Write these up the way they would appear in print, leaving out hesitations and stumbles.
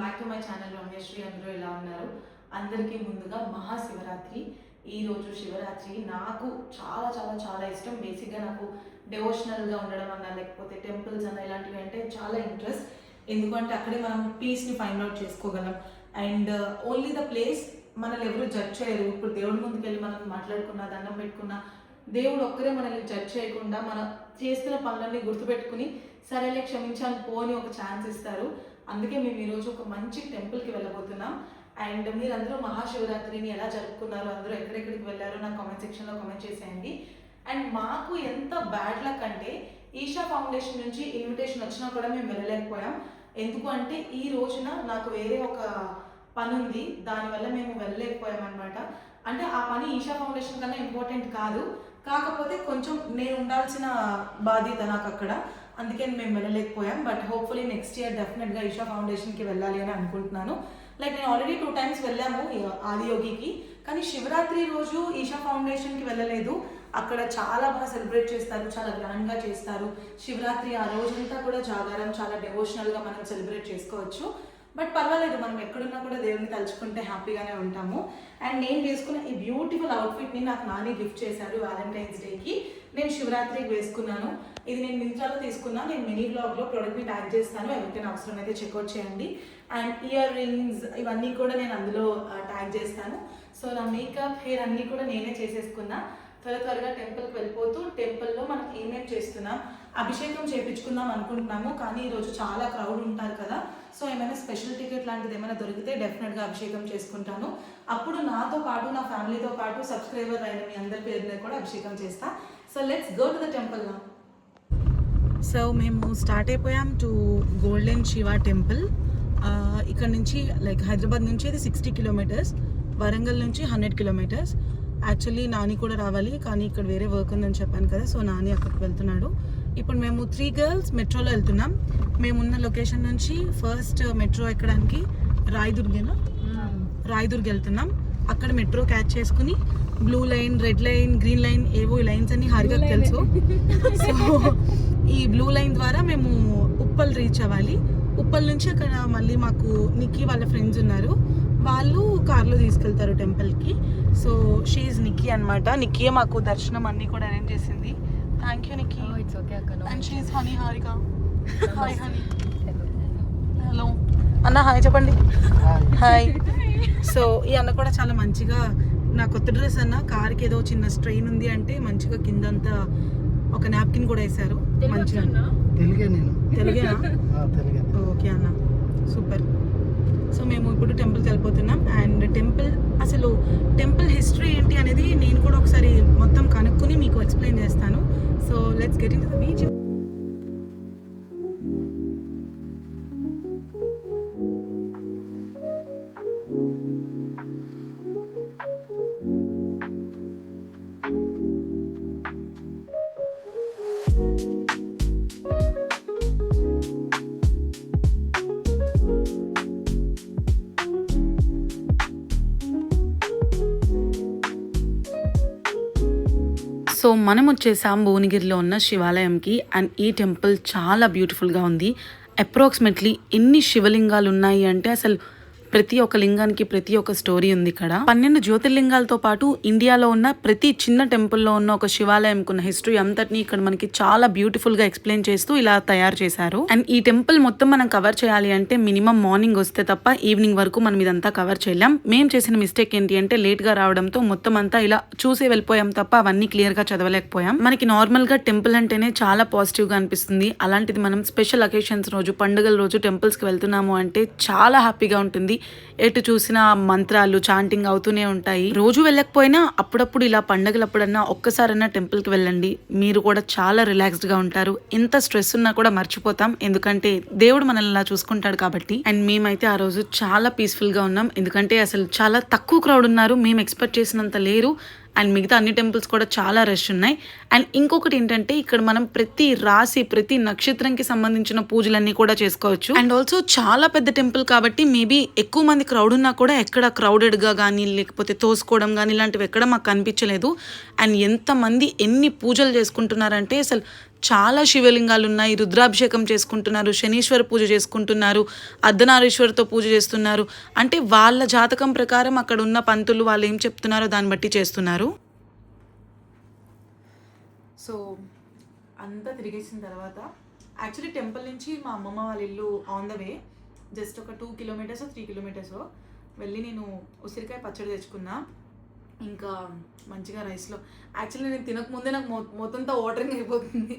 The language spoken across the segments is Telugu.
Back to my channel Ramyasri. అందరూ ఎలా ఉన్నారు? అందరికీ ముందుగా మహాశివరాత్రి. ఈరోజు శివరాత్రి నాకు చాలా చాలా చాలా ఇష్టం. బేసిక్గా నాకు డెవోషనల్గా ఉండడం అన్నా లేకపోతే టెంపుల్స్ అన్న ఇలాంటివి అంటే చాలా ఇంట్రెస్ట్. ఎందుకంటే అక్కడే మనం పీస్ని ఫైండ్ అవుట్ చేసుకోగలం. అండ్ ఓన్లీ ద ప్లేస్ మనల్ని ఎవరు జడ్జ్ చేయరు. ఇప్పుడు దేవుడి ముందుకు వెళ్ళి మనం మాట్లాడుకున్నా దండం పెట్టుకున్నా దేవుడు ఒక్కరే మనల్ని జడ్జ్ చేయకుండా మన చేస్తున్న పనులన్నీ గుర్తుపెట్టుకుని సరేలే క్షమించాను పోని ఒక ఛాన్స్ ఇస్తారు. అందుకే మేము ఈరోజు ఒక మంచి టెంపుల్కి వెళ్ళబోతున్నాం. అండ్ మీరందరూ మహాశివరాత్రిని ఎలా జరుపుకున్నారు, అందరూ ఎక్కడెక్కడికి వెళ్ళారో నాకు కామెంట్ సెక్షన్లో కామెంట్ చేసేయండి. అండ్ మాకు ఎంత బ్యాడ్ లక్ అంటే ఈషా ఫౌండేషన్ నుంచి ఇన్విటేషన్ వచ్చినా కూడా మేము వెళ్ళలేకపోయాం. ఎందుకు అంటే ఈ రోజున నాకు వేరే ఒక పని ఉంది, దానివల్ల మేము వెళ్ళలేకపోయాం అనమాట. అంటే ఆ పని ఈషా ఫౌండేషన్ కన్నా ఇంపార్టెంట్ కాదు, కాకపోతే కొంచెం నేను ఉండాల్సిన బాధ్యత నాకు అక్కడ, అందుకే మేము వెళ్ళలేకపోయాం. బట్ హోప్ఫుల్లీ నెక్స్ట్ ఇయర్ డెఫినెట్గా ఈషా ఫౌండేషన్కి వెళ్ళాలి అని అనుకుంటున్నాను. లైక్ నేను ఆల్రెడీ 2 times వెళ్ళాము ఆదియోగికి, కానీ శివరాత్రి రోజు ఈషా ఫౌండేషన్కి వెళ్ళలేదు. అక్కడ చాలా బాగా సెలబ్రేట్ చేస్తారు, చాలా గ్రాండ్గా చేస్తారు. శివరాత్రి ఆ రోజంతా కూడా జాగారం చాలా డెవోషనల్గా మనం సెలబ్రేట్ చేసుకోవచ్చు. బట్ పర్వాలేదు, మనం ఎక్కడున్నా కూడా దేవుని తలుచుకుంటే హ్యాపీగానే ఉంటాము. అండ్ నేను వేసుకున్న ఈ బ్యూటిఫుల్ అవుట్ఫిట్ని నాకు నాని గిఫ్ట్ చేశారు వ్యాలంటైన్స్ డేకి. నేను శివరాత్రికి వేసుకున్నాను. ఇది నేను మింత్రాలో తీసుకున్నాను. నేను మినీ బ్లాగ్లో ప్రోడక్ట్ని ట్యాగ్ చేస్తాను, ఎవరికైనా అవసరం అయితే చెక్అవుట్ చేయండి. అండ్ ఇయర్ రింగ్స్ ఇవన్నీ కూడా నేను అందులో ట్యాగ్ చేస్తాను. సో నా మేకప్ హెయిర్ అన్నీ కూడా నేనే చేసేసుకున్నా. త్వరగా టెంపుల్కి వెళ్ళిపోతూ టెంపుల్లో మనం ఏమేమి చేస్తున్నాం, అభిషేకం చేయించుకుందాం అనుకుంటున్నాము. కానీ ఈరోజు చాలా క్రౌడ్ ఉంటారు కదా, సో ఏమైనా స్పెషల్ టికెట్ లాంటిది ఏమైనా దొరికితే డెఫినెట్గా అభిషేకం చేసుకుంటాను. అప్పుడు నాతో పాటు నా ఫ్యామిలీతో పాటు సబ్స్క్రైబర్ అయిన మీ అందరి పేరు మీద కూడా అభిషేకం చేస్తా. So let's go to the temple నా. సో మేము స్టార్ట్ అయిపోయాం టు గోల్డెన్ శివ టెంపుల్. ఇక్కడ నుంచి లైక్ హైదరాబాద్ నుంచి అది 60 kilometers, వరంగల్ నుంచి 100 kilometers. యాక్చువల్లీ నాని కూడా రావాలి, కానీ ఇక్కడ వేరే వర్క్ ఉందని చెప్పాను కదా, సో నాని అక్కడికి వెళ్తున్నాడు. ఇప్పుడు మేము 3 girls మెట్రోలో వెళ్తున్నాం. మేమున్న లొకేషన్ నుంచి ఫస్ట్ మెట్రో ఎక్కడానికి రాయదుర్గ్ వెళ్తున్నాం. అక్కడ మెట్రో క్యాచ్ చేసుకుని blue line, red line, green line, ఏవో ఈ లైన్స్ అన్ని హారిగా తెలుసు. సో ఈ బ్లూ లైన్ ద్వారా మేము ఉప్పల్ రీచ్ అవ్వాలి. ఉప్పల్ నుంచి అక్కడ మళ్ళీ మాకు నిక్కీ వాళ్ళ ఫ్రెండ్స్ ఉన్నారు, వాళ్ళు కార్లో తీసుకెళ్తారు టెంపుల్కి. సో షీఈ్ నిక్కీ అనమాట. నిక్కీయే మాకు దర్శనం అన్నీ కూడా అరేంజ్ చేసింది. Thank you Nikki. And she Honey Harika. Hi Honey. Hello అన్న, హాయ్ చెప్పండి. హాయ్. సో ఈ అన్న కూడా చాలా మంచిగా, నా కొత్త డ్రెస్ అన్న కార్కి ఏదో చిన్న స్ట్రెయిన్ ఉంది అంటే మంచిగా కిందంతా ఒక నాప్కిన్ కూడా వేశారు. మంచిగా తెలుగేనా? ఓకే అన్న, సూపర్. సో మేము ఇప్పుడు టెంపుల్కి వెళ్ళిపోతున్నాం. అండ్ టెంపుల్ హిస్టరీ ఏంటి అనేది నేను కూడా ఒకసారి మొత్తం కనుక్కొని మీకు ఎక్స్ప్లెయిన్ చేస్తాను. So let's get in to the video. So మనం వచ్చేసాం భువనగిరిలో ఉన్న శివాలయంకి. అండ్ ఈ టెంపుల్ చాలా బ్యూటిఫుల్గా ఉంది. అప్రాక్సిమేట్లీ ఎన్ని శివలింగాలు ఉన్నాయి అంటే అసలు ప్రతి ఒక్క లింగానికి ప్రతి ఒక్క స్టోరీ ఉంది ఇక్కడ. 12 జ్యోతిర్లింగాలతో పాటు ఇండియాలో ఉన్న ప్రతి చిన్న టెంపుల్లో ఉన్న ఒక శివాలయంకు ఉన్న హిస్టరీ అంతటిని ఇక్కడ మనకి చాలా బ్యూటిఫుల్ గా ఎక్స్ప్లెయిన్ చేస్తూ ఇలా తయారు చేశారు. అండ్ ఈ టెంపుల్ మొత్తం మనం కవర్ చేయాలి అంటే మినిమం మార్నింగ్ వస్తే తప్ప ఈవినింగ్ వరకు మనం ఇదంతా కవర్ చేయలేం. మేము చేసిన మిస్టేక్ ఏంటి అంటే లేట్ గా రావడంతో మొత్తం అంతా ఇలా చూసి వెళ్ళిపోయాం తప్ప అవన్నీ క్లియర్ గా చదవలేకపోయాం. మనకి నార్మల్ గా టెంపుల్ అంటేనే చాలా పాజిటివ్ గా అనిపిస్తుంది. అలాంటిది మనం స్పెషల్ అకేషన్స్ రోజు, పండుగల రోజు టెంపుల్స్ కి వెళ్తున్నాము అంటే చాలా హ్యాపీగా ఉంటుంది. ఎటు చూసినా మంత్రాలు, చాంటింగ్ అవుతూనే ఉంటాయి. రోజు వెళ్ళకపోయినా అప్పుడప్పుడు ఇలా పండుగలప్పుడన్నా ఒక్కసారన్నా టెంపుల్ కి వెళ్ళండి, మీరు కూడా చాలా రిలాక్స్డ్ గా ఉంటారు. ఎంత స్ట్రెస్ ఉన్నా కూడా మర్చిపోతాం, ఎందుకంటే దేవుడు మనల్ని ఇలా చూసుకుంటాడు కాబట్టి. అండ్ మేమైతే ఆ రోజు చాలా పీస్ఫుల్ గా ఉన్నాం, ఎందుకంటే అసలు చాలా తక్కువ క్రౌడ్ ఉన్నారు. మేము ఎక్స్పెక్ట్ చేసినంత లేరు. అండ్ మిగతా అన్ని టెంపుల్స్ కూడా చాలా రష్ ఉన్నాయి. అండ్ ఇంకొకటి ఏంటంటే ఇక్కడ మనం ప్రతి రాశి, ప్రతి నక్షత్రంకి సంబంధించిన పూజలన్నీ కూడా చేసుకోవచ్చు. అండ్ ఆల్సో చాలా పెద్ద టెంపుల్ కాబట్టి మేబీ ఎక్కువ మంది క్రౌడ్ ఉన్నా కూడా ఎక్కడ క్రౌడెడ్గా కానీ లేకపోతే తోసుకోవడం కానీ ఇలాంటివి ఎక్కడ మాకు కనిపించలేదు. అండ్ ఎంతమంది ఎన్ని పూజలు చేసుకుంటున్నారంటే అసలు చాలా శివలింగాలు ఉన్నాయి. రుద్రాభిషేకం చేసుకుంటున్నారు, శనీశ్వర పూజ చేసుకుంటున్నారు, అర్ధనారీశ్వరతో పూజ చేస్తున్నారు. అంటే వాళ్ళ జాతకం ప్రకారం అక్కడ ఉన్న పంతులు వాళ్ళు ఏం చెప్తున్నారో దాన్ని బట్టి చేస్తున్నారు. సో అంతా తిరిగేసిన తర్వాత యాక్చువల్లీ టెంపుల్ నుంచి మా అమ్మమ్మ వాళ్ళ ఇల్లు ఆన్ ద వే, జస్ట్ ఒక 2 కిలోమీటర్స్ 3 కిలోమీటర్స్ వెళ్ళి నేను ఉసిరికాయ పచ్చడి తెచ్చుకున్నా. ఇంకా మంచిగా రైస్లో యాక్చువల్లీ నేను తినకముందే నాకు మొత్తంతో వాటరింగ్ అయిపోతుంది,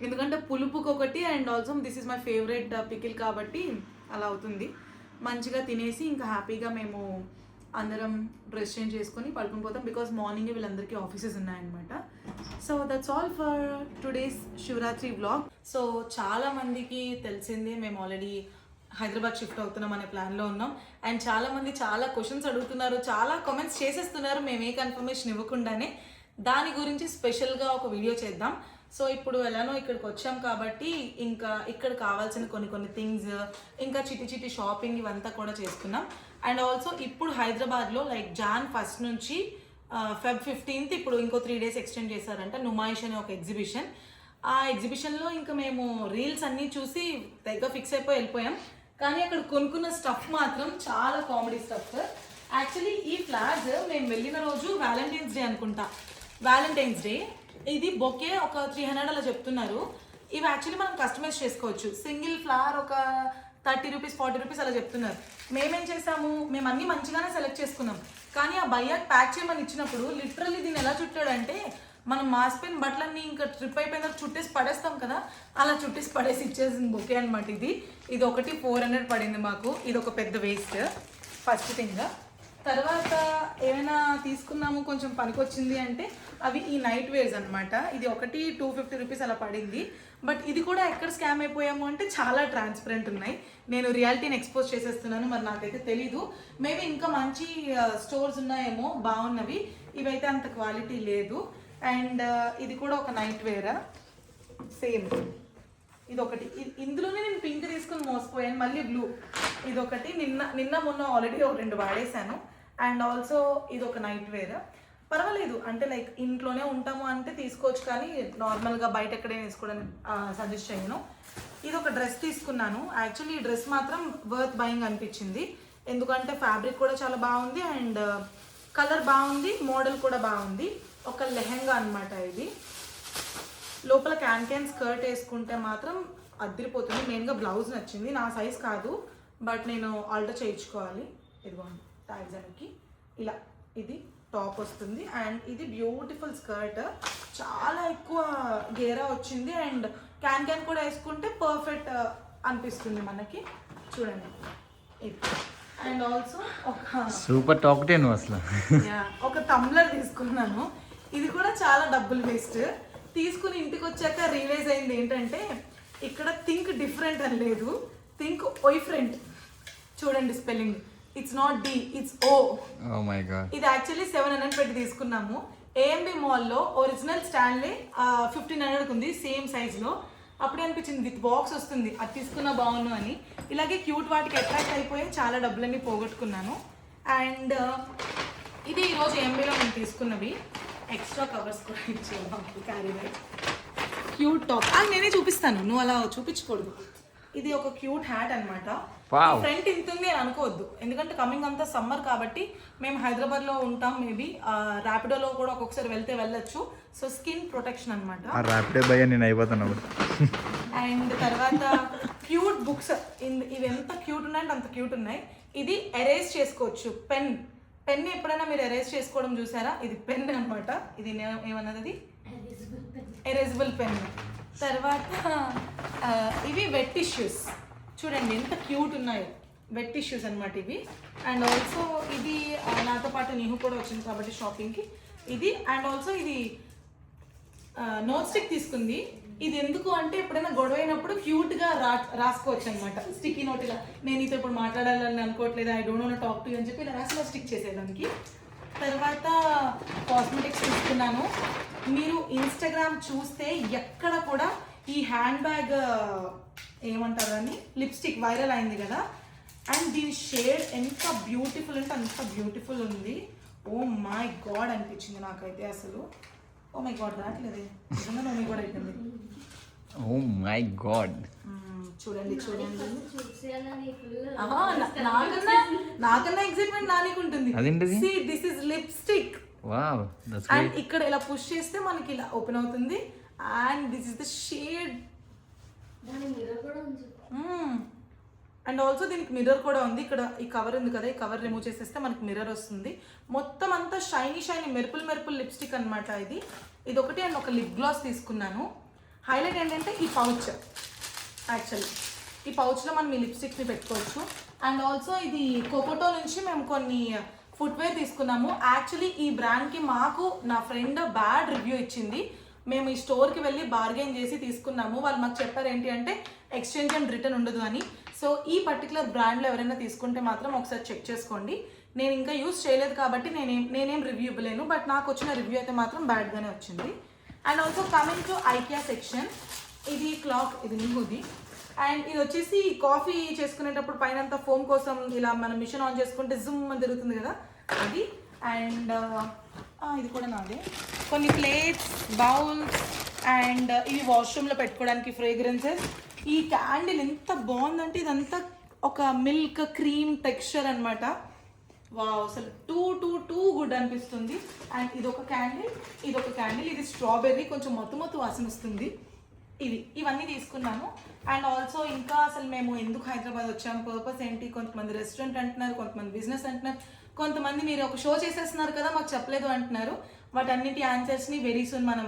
ఎందుకంటే పులుపుకి ఒకటి and also this is my favourite pickle కాబట్టి అలా అవుతుంది. మంచిగా తినేసి ఇంకా హ్యాపీగా మేము అందరం డ్రెస్ చేంజ్ చేసుకొని పడుకుని పోతాం, బికాస్ మార్నింగే వీళ్ళందరికీ ఆఫీసెస్ ఉన్నాయన్నమాట. So that's all for today's Shivaratri vlog. So చాలా మందికి తెలిసిందే మేము ఆల్రెడీ హైదరాబాద్ షిఫ్ట్ అవుతున్నాం అనే ప్లాన్లో ఉన్నాం. అండ్ చాలామంది చాలా క్వశ్చన్స్ అడుగుతున్నారు, చాలా కామెంట్స్ చేసేస్తున్నారు మేము ఏ కన్ఫర్మేషన్ ఇవ్వకుండానే. దాని గురించి స్పెషల్గా ఒక వీడియో చేద్దాం. సో ఇప్పుడు ఎలానో ఇక్కడికి వచ్చాం కాబట్టి ఇంకా ఇక్కడ కావాల్సిన కొన్ని థింగ్స్, ఇంకా చిట్టి షాపింగ్ ఇవంతా కూడా చేసుకున్నాం. అండ్ ఆల్సో ఇప్పుడు హైదరాబాద్లో లైక్ Jan 1 నుంచి Feb 15 ఇప్పుడు ఇంకో 3 days ఎక్స్టెండ్ చేశారంట నుమాయిష్ అనే ఒక ఎగ్జిబిషన్. ఆ ఎగ్జిబిషన్లో ఇంకా మేము రీల్స్ అన్నీ చూసి తెగ ఫిక్స్ అయిపోయి వెళ్ళిపోయాం. కానీ అక్కడ కొనుక్కున్న స్టఫ్ మాత్రం చాలా కామెడీ స్టఫ్. యాక్చువల్లీ ఈ ఫ్లాగ్స్ మేము వెళ్ళిన రోజు వ్యాలంటైన్స్ డే అనుకుంటా, వ్యాలంటైన్స్ డే ఇది బొకే ఒక 300 అలా చెప్తున్నారు. ఇవి యాక్చువల్లీ మనం కస్టమైజ్ చేసుకోవచ్చు. సింగిల్ ఫ్లవర్ ఒక 30 రూపీస్ 40 రూపీస్ అలా చెప్తున్నారు. మేమేం చేసాము, మేము అన్నీ మంచిగానే సెలెక్ట్ చేసుకున్నాం. కానీ ఆ బయ్యాక్ ప్యాక్ చేయమని ఇచ్చినప్పుడు లిటరల్లీ దీన్ని ఎలా చుట్టాడంటే మనం మాసిపోయిన బట్టలన్నీ ఇంకా ట్రిప్ అయిపోయిన తర్వాత చుట్టేసి పడేస్తాం కదా, అలా చుట్టేసి పడేసి ఇచ్చేసింది బొకే అనమాట. ఇది ఒకటి 400 పడింది మాకు. ఇది ఒక పెద్ద వేస్ట్ ఫస్ట్ థింగ్. తర్వాత ఏమైనా తీసుకున్నాము కొంచెం పనికొచ్చింది అంటే అవి ఈ నైట్ వేర్స్ అనమాట. ఇది ఒకటి 250 రూపీస్ అలా పడింది. బట్ ఇది కూడా ఎక్కడ స్కామ్ అయిపోయాము అంటే చాలా ట్రాన్స్పరెంట్ ఉన్నాయి. నేను రియాలిటీని ఎక్స్పోజ్ చేసేస్తున్నాను, మరి నాకైతే తెలీదు. మేబీ ఇంకా మంచి స్టోర్స్ ఉన్నాయేమో బాగున్నవి, ఇవైతే అంత క్వాలిటీ లేదు. అండ్ ఇది కూడా ఒక నైట్ వేర్ సేమ్. ఇది ఒకటి, ఇందులోనే నేను పింక్ తీసుకుని మోసపోయాను, మళ్ళీ బ్లూ. ఇదొకటి నిన్న మొన్న ఆల్రెడీ ఒక 2 వాడేసాను. అండ్ ఆల్సో ఇది ఒక నైట్ వేర్. పర్వాలేదు, అంటే లైక్ ఇంట్లోనే ఉంటాము అంటే తీసుకోవచ్చు, కానీ నార్మల్గా బయట ఎక్కడైనా వేసుకోవడానికి సజెస్ట్ చేయను. ఇది ఒక డ్రెస్ తీసుకున్నాను. యాక్చువల్లీ ఈ డ్రెస్ మాత్రం వర్త్ బయింగ్ అనిపించింది, ఎందుకంటే ఫ్యాబ్రిక్ కూడా చాలా బాగుంది అండ్ కలర్ బాగుంది, మోడల్ కూడా బాగుంది. ఒక లెహెంగా అనమాట ఇది. లోపల క్యాన్ స్కర్ట్ వేసుకుంటే మాత్రం అదిరిపోతుంది. మెయిన్గా బ్లౌజ్ నచ్చింది, నా సైజ్ కాదు బట్ నేను ఆల్టర్ చేయించుకోవాలి. ఇదిగోండి ట్యాగ్జానికి ఇలా ఇది టాప్ వస్తుంది అండ్ ఇది బ్యూటిఫుల్ స్కర్ట్, చాలా ఎక్కువ గేరా వచ్చింది అండ్ క్యాన్ కూడా వేసుకుంటే పర్ఫెక్ట్ అనిపిస్తుంది మనకి. చూడండి ఇది. అండ్ ఆల్సో ఒక సూపర్ టాప్ 10 అసలు ఒక టంబ్లర్ తీసుకున్నాను. ఇది కూడా చాలా డబ్బులు వేస్ట్. తీసుకుని ఇంటికి వచ్చాక రియలైజ్ అయింది ఏంటంటే ఇక్కడ థింక్ డిఫరెంట్ అని లేదు, థింక్ ఓయిఫ్రెంట్. చూడండి spelling, it's not D, it's O. ఇది యాక్చువల్లీ 700 పెట్టి తీసుకున్నాము. AMB మాల్లో ఒరిజినల్ స్టాన్లే 1500 ఉంది సేమ్ సైజ్లో. అప్పుడే అనిపించింది విత్ బాక్స్ వస్తుంది, అది తీసుకున్నా బాగున్నాను అని. ఇలాగే క్యూట్ వాటికి అట్రాక్ట్ అయిపోయి చాలా డబ్బులన్నీ పోగొట్టుకున్నాను. అండ్ ఇది ఈరోజు AMBలో నేను తీసుకున్నవి. ఎక్స్ట్రా కవర్స్ కూడా ఇచ్చేవాళ్ళు క్యారీ బ్యాగ్. క్యూట్ టాప్ అది నేనే చూపిస్తాను, నువ్వు అలా చూపించకూడదు. ఇది ఒక క్యూట్ హ్యాట్ అనమాట. ఫ్రంట్ ఇంత ఉంది అని అనుకోవద్దు, ఎందుకంటే కమింగ్ అంతా సమ్మర్ కాబట్టి మేము హైదరాబాద్లో ఉంటాం. మేబీ ర్యాపిడోలో కూడా ఒక్కొక్కసారి వెళ్ళొచ్చు. సో స్కిన్ ప్రొటెక్షన్ అనమాట. అండ్ తర్వాత క్యూట్ బుక్స్, ఇవి ఎంత క్యూట్ ఉన్నాయంటే అంత క్యూట్ ఉన్నాయి. ఇది ఎరేజ్ చేసుకోవచ్చు, పెన్ ఎప్పుడైనా మీరు ఎరేజ్ చేసుకోవడం చూసారా? ఇది పెన్ అనమాట. ఇది ఏమన్నది, ఎరేజబుల్ పెన్. తర్వాత ఇవి వెట్ టిష్యూస్, చూడండి ఎంత క్యూట్ ఉన్నాయో, వెట్ టిష్యూస్ అనమాట ఇవి. అండ్ ఆల్సో ఇది నాతో పాటు నీహు కూడా వచ్చింది కాబట్టి షాపింగ్కి ఇది. అండ్ ఆల్సో ఇది నోట్ స్టిక్ తీసుకుంది. ఇది ఎందుకు అంటే ఎప్పుడైనా గొడవ అయినప్పుడు క్యూట్గా రాసుకోవచ్చు అనమాట. స్టిక్కీ నోట్ ఇలా, నేను నీతో ఇప్పుడు మాట్లాడాలని అనుకోవట్లేదు, I don't want talk to అని చెప్పి ఇలా రాసి స్టిక్ చేసేదానికి. తర్వాత కాస్మెటిక్స్ తీసుకున్నాను. మీరు ఇన్స్టాగ్రామ్ చూస్తే ఎక్కడ కూడా ఈ హ్యాండ్ బ్యాగ్ ఏమంటారు అని లిప్స్టిక్ వైరల్ అయింది కదా, అండ్ దీని షేడ్ ఎంత బ్యూటిఫుల్ అంటే అంత బ్యూటిఫుల్ ఉంది. ఓ మై గాడ్ అనిపించింది నాకైతే అసలు. ఓ మై గాడ్ రావట్లేదు, నిజంగా ఓ మై గాడ్ అయిపోయింది. Oh my God. చూడండి చూడండి. చూసేయాలని ఫుల్ ఆహా, నాకన్నా ఎక్సైట్మెంట్ నానికి ఉంటుంది. అదేంటిది? See, this is lipstick. Wow, that's and great. ఇక్కడ ఇలా పుష్ చేస్తే మనకి ఇలా ఓపెన్ అవుతుంది. And this is the shade. దాని మిర్రర్ కూడా ఉంది. అండ్ ఆల్సో దీనికి మిర్రర్ కూడా ఉంది. ఇక్కడ ఈ కవర్ ఉంది కదా, ఈ కవర్ రిమూవ్ చేసేస్తే మనకి మిర్రర్ వస్తుంది. మొత్తం అంతా షైనీ షైనీ మెరుపుల్ లిప్స్టిక్ అనమాట ఇది. ఒకటి అండ్ ఒక లిప్ గ్లాస్ తీసుకున్నాను. హైలైట్ ఏంటంటే ఈ పౌచ్. యాక్చువల్లీ ఈ పౌచ్లో మనం ఈ లిప్స్టిక్ని పెట్టుకోవచ్చు. అండ్ ఆల్సో ఇది కోకోటో నుంచి మేము కొన్ని ఫుట్వేర్ తీసుకున్నాము. యాక్చువల్లీ ఈ బ్రాండ్కి మాకు నా ఫ్రెండ్ బ్యాడ్ రివ్యూ ఇచ్చింది. మేము ఈ స్టోర్కి వెళ్ళి బార్గెన్ చేసి తీసుకున్నాము. వాళ్ళు మాకు చెప్పారు ఏంటి అంటే ఎక్స్చేంజ్ అండ్ రిటర్న్ ఉండదు అని. సో ఈ పర్టికులర్ బ్రాండ్లో ఎవరైనా తీసుకుంటే మాత్రం ఒకసారి చెక్ చేసుకోండి. నేను ఇంకా యూస్ చేయలేదు కాబట్టి నేనేం రివ్యూ ఇవ్వలేను. బట్ నాకు వచ్చిన రివ్యూ అయితే మాత్రం బ్యాడ్గానే వచ్చింది. And also coming to IKEA section. ఇది క్లాక్, ఇది నిహుది. అండ్ ఇది వచ్చేసి కాఫీ చేసుకునేటప్పుడు పైన ఫోమ్ కోసం ఇలా మనం మిషన్ ఆన్ చేసుకుంటే జుమ్ అని తిరుగుతుంది కదా, అది. అండ్ ఇది కూడా నాదే. కొన్ని ప్లేట్స్, బౌల్స్ అండ్ ఇవి వాష్రూమ్లో పెట్టుకోవడానికి ఫ్రేగ్రెన్సెస్. ఈ క్యాండిల్ ఎంత బాగుందంటే ఇదంతా ఒక మిల్క్ క్రీమ్ టెక్స్చర్ అనమాట. వావ్, అసలు టూ గుడ్ అనిపిస్తుంది. అండ్ ఇదొక క్యాండిల్, ఇది స్ట్రాబెర్రీ, కొంచెం మొత్తం వాసన వస్తుంది. ఇవన్నీ తీసుకున్నాము. అండ్ ఆల్సో ఇంకా అసలు మేము ఎందుకు హైదరాబాద్ వచ్చాము, పర్పస్ ఏంటి, కొంతమంది రెస్టారెంట్ అంటున్నారు, కొంతమంది బిజినెస్ అంటున్నారు, కొంతమంది మీరు ఒక షో చేసేస్తున్నారు కదా మాకు చెప్పలేదు అంటున్నారు. వాటన్నిటి ఆన్సర్స్ని వెరీ సూన్ మనం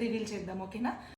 రివీల్ చేద్దాం, ఓకేనా?